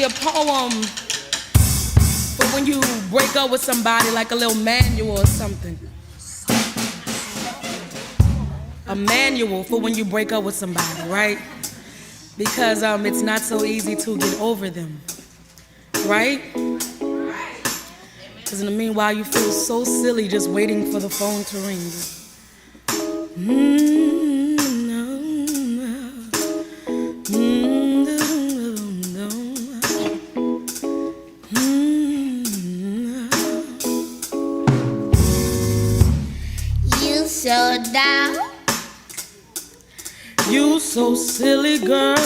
a poem for when you break up with somebody, like a little manual or something. A manual for when you break up with somebody, right? Because it's not so easy to get over them, right? Because in the meanwhile, you feel so silly just waiting for the phone to ring. You so down. You so silly, girl.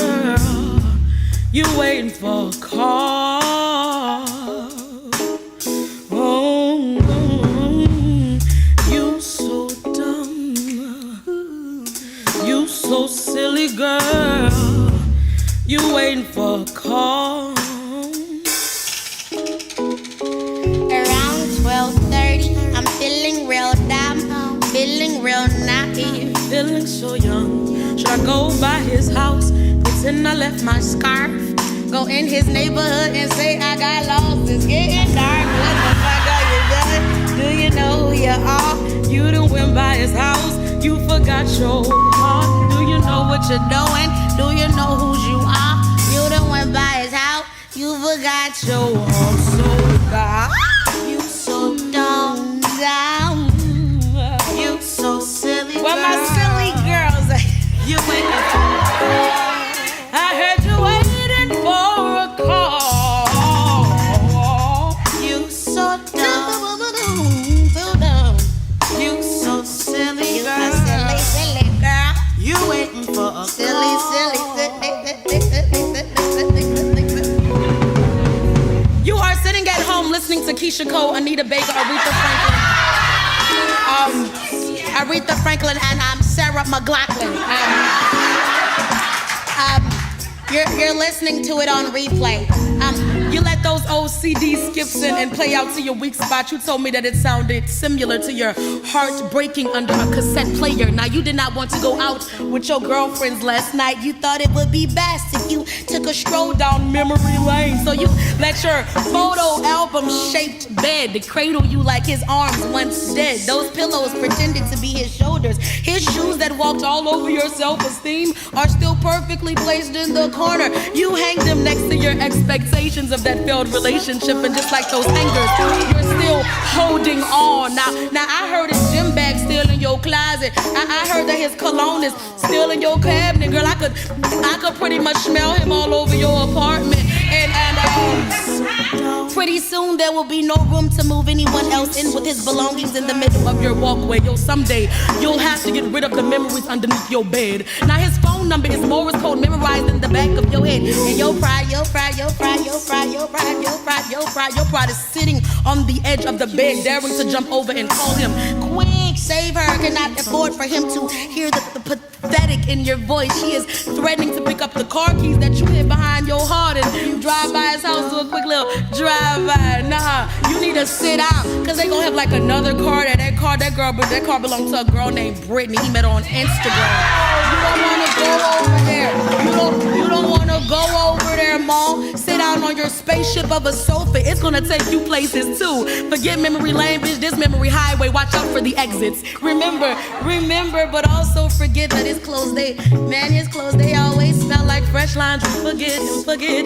You waiting for a call. You so dumb. You so silly, girl. You waiting for a call. Around 12:30, I'm feeling real dumb, feeling real naive, Feeling so young. Should I go by his house, pretend I left my scarf? go in his neighborhood and say I got lost? It's getting dark. What the fuck are you doing? Do you know who you are? You done went by his house, you forgot your heart. Do you know what you're doing? Do you know who you are? You done went by his house, you forgot your heart. So God, you so dumb, you so silly. Where my silly girls at? You waiting I heard you waiting for a call. You so dumb, you so silly, You girl. Silly girl. You waiting for a Silly. You are sitting at home listening to Keisha Cole, Anita Baker, Aretha Franklin, and Sarah McLachlan. You're listening to it on replay. You let those old CDs skip in and play out to your weak spot. You told me that it sounded similar to your heart breaking under a cassette player. Now, you did not want to go out with your girlfriends last night. You thought it would be best if you took a stroll down memory lane. So you let your photo album shaped bed cradle you like his arms once dead. Those pillows pretended to be his shoulders. His shoes that walked all over your self-esteem are still perfectly placed in the corner. You hang them next to your expectations of that failed relationship, and just like those hangers, you're still holding on. Now I heard his gym bag still in your closet. I heard that his cologne is still in your cabinet. Girl, I could pretty much smell him all over your apartment. And pretty soon there will be no room to move anyone else in with his belongings in the middle of your walkway. Yo, someday you'll have to get rid of the memories underneath your bed. Now his phone number is Morse code memorized in the back of your head. And your pride is sitting on the edge of the bed, daring to jump over and call him. Quick, save her. Cannot afford for him to hear the pathetic in your voice. She is threatening to pick up the car keys that you hid behind your heart and drive by his house, do a quick little drive-by. Nah, you need to sit out, cause they gonna have like another car. That car belonged to a girl named Brittany. He met her on Instagram. You don't wanna go over there. You don't wanna go over there, Mom. Sit down on your spaceship of a sofa. It's gonna take you places too. Forget memory lane, bitch. This memory highway. Watch out for the exits. Remember, but also forget that his clothes, they always smell like fresh laundry. Forget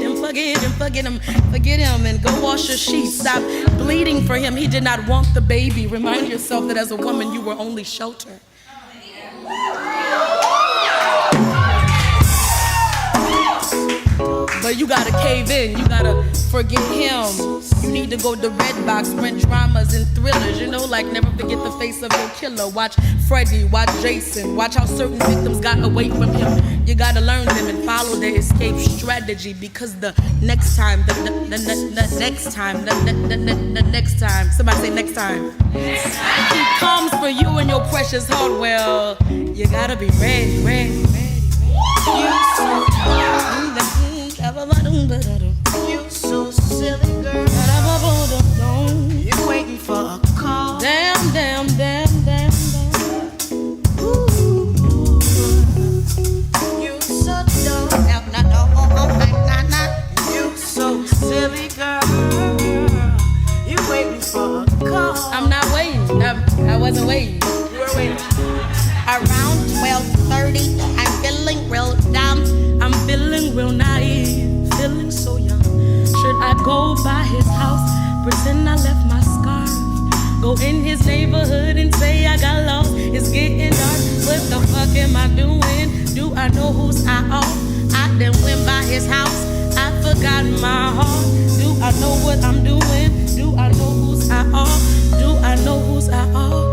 him, and go wash your sheets. Stop bleeding for him. He did not want the baby. Remind yourself that as a woman, you were only shelter. But you gotta cave in, you gotta forget him. You need to go to Redbox, rent dramas and thrillers. You know, like never forget the face of your killer. Watch Freddy, watch Jason, watch how certain victims got away from him. You gotta learn them and follow their escape strategy, because the next time, the next time, somebody say next time, he comes for you and your precious heart. Well, you gotta be ready. You so silly, girl. You waiting for a call. Damn. Ooh. You so dumb. No. You so Go by his house, pretend I left my scarf. Go in his neighborhood and say I got lost. It's getting dark. What the fuck am I doing? Do I know who's I off? I then went by his house. I forgot my heart. Do I know what I'm doing? Do I know who's I off? Do I know who's I off?